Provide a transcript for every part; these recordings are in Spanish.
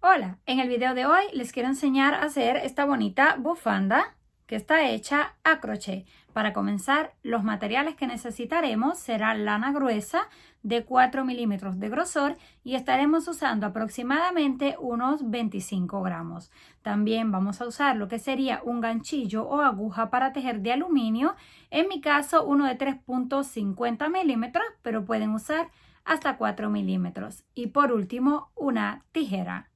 Hola, en el video de hoy les quiero enseñar a hacer esta bonita bufanda que está hecha a crochet. Para comenzar, los materiales que necesitaremos será lana gruesa de 4 milímetros de grosor y estaremos usando aproximadamente unos 25 gramos. También vamos a usar lo que sería un ganchillo o aguja para tejer de aluminio, en mi caso uno de 3.50 milímetros, pero pueden usar hasta 4 milímetros. Y por último, una tijera.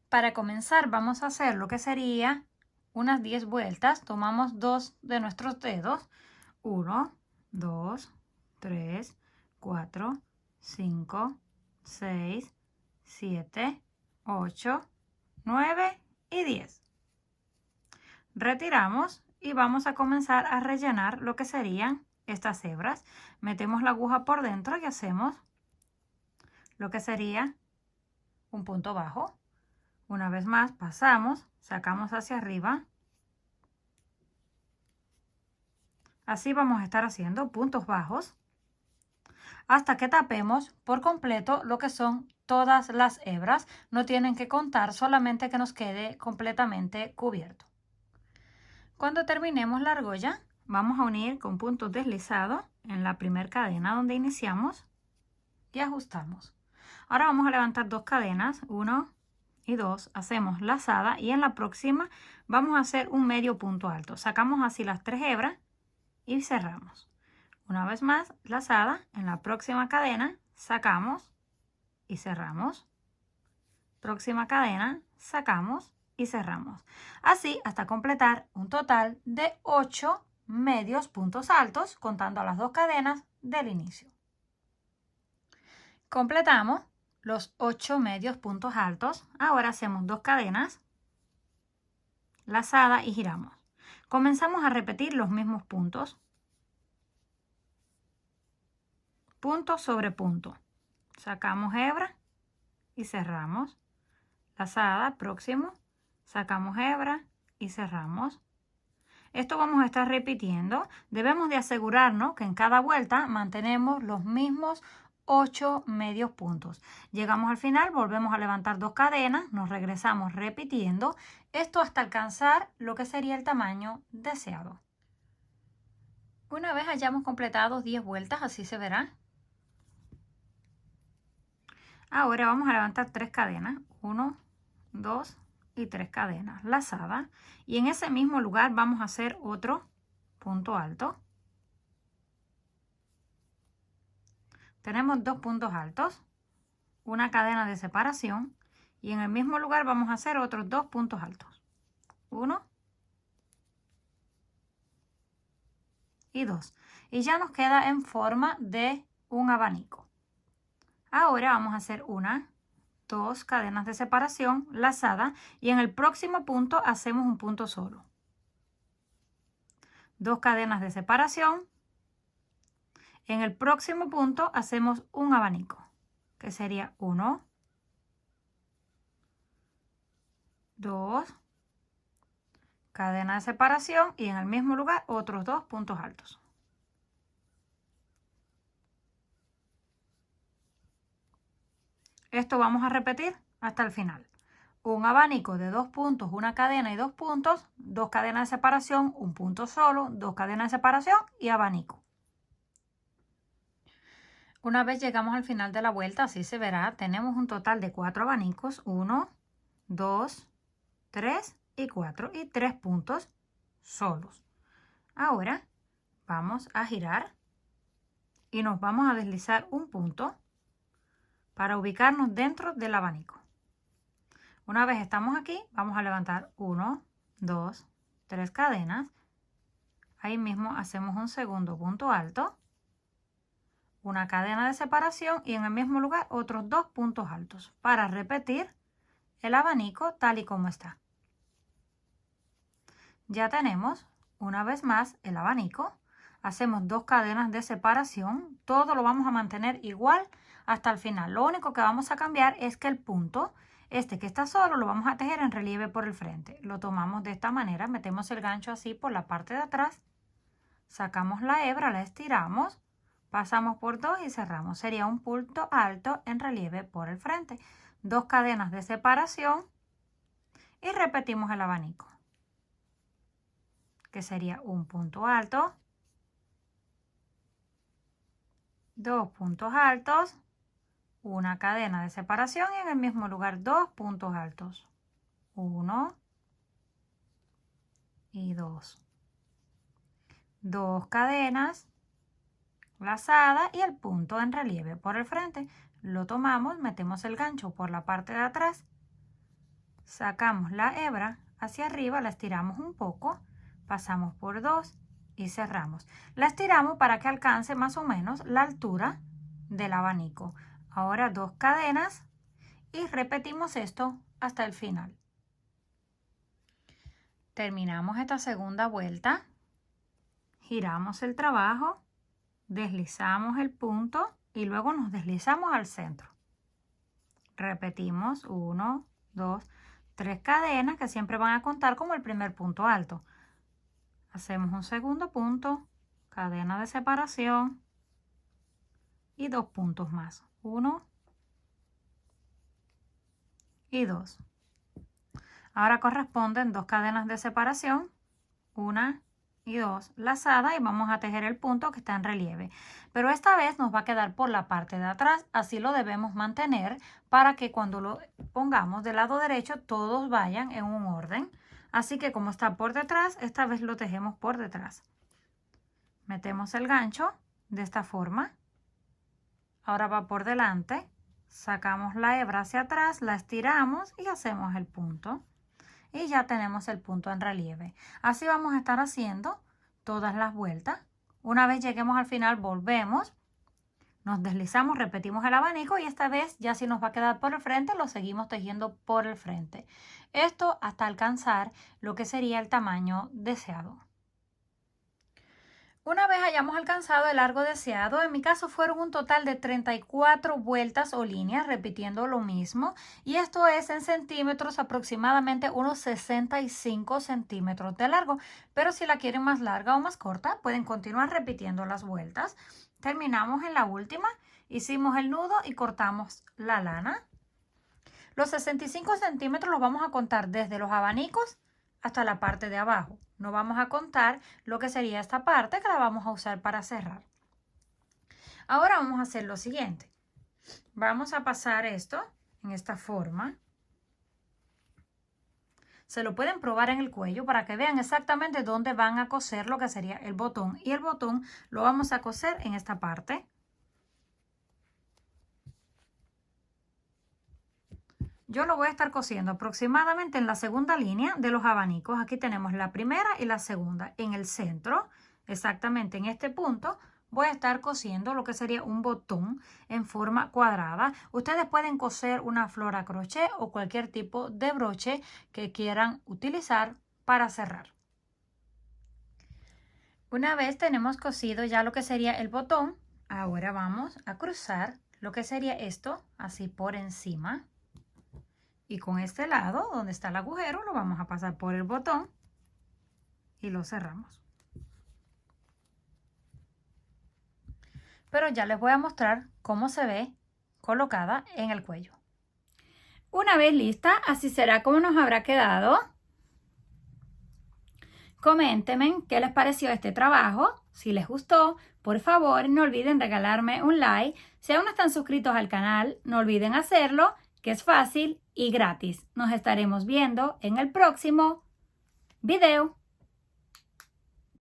Para comenzar vamos a hacer lo que sería unas 10 vueltas. Tomamos dos de nuestros dedos. 1, 2, 3, 4, 5, 6, 7, 8, 9 y 10. Retiramos y vamos a comenzar a rellenar lo que serían estas hebras. Metemos la aguja por dentro y hacemos lo que sería un punto bajo. Una vez más pasamos, sacamos hacia arriba. Así vamos a estar haciendo puntos bajos hasta que tapemos por completo lo que son todas las hebras. No tienen que contar, solamente que nos quede completamente cubierto. Cuando terminemos la argolla, vamos a unir con puntos deslizados en la primera cadena donde iniciamos y ajustamos. Ahora vamos a levantar dos cadenas, 1 y 2, hacemos lazada y en la próxima vamos a hacer un medio punto alto. Sacamos así las 3 hebras y cerramos. Una vez más, lazada, en la próxima cadena sacamos y cerramos. Próxima cadena, sacamos y cerramos. Así hasta completar un total de 8 medios puntos altos, contando las 2 cadenas del inicio. Completamos los 8 medios puntos altos. Ahora hacemos 2 cadenas, lazada y giramos. Comenzamos a repetir los mismos puntos. Punto sobre punto. Sacamos hebra y cerramos. Lazada, próximo. Sacamos hebra y cerramos. Esto vamos a estar repitiendo. Debemos de asegurarnos que en cada vuelta mantenemos los mismos 8 medios puntos. Llegamos al final, volvemos a levantar 2 cadenas, nos regresamos repitiendo esto hasta alcanzar lo que sería el tamaño deseado. Una vez hayamos completado 10 vueltas, así se verá. Ahora vamos a levantar 3 cadenas, 1, 2 y 3 cadenas lazadas, y en ese mismo lugar vamos a hacer otro punto alto. Tenemos 2 puntos altos, una cadena de separación y en el mismo lugar vamos a hacer otros 2 puntos altos. 1 y 2. Y ya nos queda en forma de un abanico. Ahora vamos a hacer 1, 2 cadenas de separación lazada y en el próximo punto hacemos un punto solo. 2 cadenas de separación. En el próximo punto hacemos un abanico, que sería 1, 2, cadena de separación y en el mismo lugar otros 2 puntos altos. Esto vamos a repetir hasta el final. Un abanico de 2 puntos, una cadena y 2 puntos, 2 cadenas de separación, un punto solo, 2 cadenas de separación y abanico. Una vez llegamos al final de la vuelta, así se verá, tenemos un total de 4 abanicos, 1, 2, 3 y 4 y 3 puntos solos. Ahora vamos a girar y nos vamos a deslizar un punto para ubicarnos dentro del abanico. Una vez estamos aquí, vamos a levantar 1, 2, 3 cadenas. Ahí mismo hacemos un segundo punto alto, una cadena de separación y en el mismo lugar otros 2 puntos altos para repetir el abanico tal y como está. Ya tenemos una vez más el abanico. Hacemos 2 cadenas de separación. Todo lo vamos a mantener igual hasta el final. Lo único que vamos a cambiar es que el punto, este que está solo, lo vamos a tejer en relieve por el frente. Lo tomamos de esta manera, metemos el gancho así por la parte de atrás, sacamos la hebra, la estiramos, pasamos por 2 y cerramos. Sería un punto alto en relieve por el frente. 2 cadenas de separación y repetimos el abanico, que sería un punto alto, 2 puntos altos, una cadena de separación y en el mismo lugar 2 puntos altos, 1 y 2. 2 cadenas lazadas y el punto en relieve por el frente. Lo tomamos, metemos el gancho por la parte de atrás, sacamos la hebra hacia arriba, la estiramos un poco, pasamos por 2 y cerramos. La estiramos para que alcance más o menos la altura del abanico. Ahora 2 cadenas y repetimos esto hasta el final. Terminamos esta segunda vuelta, giramos el trabajo, deslizamos el punto y luego nos deslizamos al centro. Repetimos 1, 2, 3 cadenas que siempre van a contar como el primer punto alto. Hacemos un segundo punto, cadena de separación y 2 puntos más, 1 y 2. Ahora corresponden 2 cadenas de separación, 1 y 2 lazadas, y vamos a tejer el punto que está en relieve. Pero esta vez nos va a quedar por la parte de atrás, así lo debemos mantener para que cuando lo pongamos del lado derecho todos vayan en un orden. Así que como está por detrás, esta vez lo tejemos por detrás. Metemos el gancho de esta forma. Ahora va por delante. Sacamos la hebra hacia atrás, la estiramos y hacemos el punto. Y ya tenemos el punto en relieve. Así vamos a estar haciendo todas las vueltas. Una vez lleguemos al final, volvemos, nos deslizamos, repetimos el abanico y esta vez ya si nos va a quedar por el frente, lo seguimos tejiendo por el frente. Esto hasta alcanzar lo que sería el tamaño deseado. Una vez hayamos alcanzado el largo deseado, en mi caso fueron un total de 34 vueltas o líneas repitiendo lo mismo, y esto es en centímetros aproximadamente unos 65 centímetros de largo, pero si la quieren más larga o más corta pueden continuar repitiendo las vueltas. Terminamos en la última, hicimos el nudo y cortamos la lana. Los 65 centímetros los vamos a contar desde los abanicos hasta la parte de abajo. No vamos a contar lo que sería esta parte que la vamos a usar para cerrar. Ahora vamos a hacer lo siguiente. Vamos a pasar esto en esta forma. Se lo pueden probar en el cuello para que vean exactamente dónde van a coser lo que sería el botón. Y el botón lo vamos a coser en esta parte. Yo lo voy a estar cosiendo aproximadamente en la segunda línea de los abanicos. Aquí tenemos la primera y la segunda. En el centro, exactamente en este punto, voy a estar cosiendo lo que sería un botón en forma cuadrada. Ustedes pueden coser una flor a crochet o cualquier tipo de broche que quieran utilizar para cerrar. Una vez tenemos cosido ya lo que sería el botón, ahora vamos a cruzar lo que sería esto así por encima. Y con este lado, donde está el agujero, lo vamos a pasar por el botón y lo cerramos. Pero ya les voy a mostrar cómo se ve colocada en el cuello. Una vez lista, así será como nos habrá quedado. Coméntenme qué les pareció este trabajo. Si les gustó, por favor, no olviden regalarme un like. Si aún no están suscritos al canal, no olviden hacerlo, que es fácil y gratis. Nos estaremos viendo en el próximo video.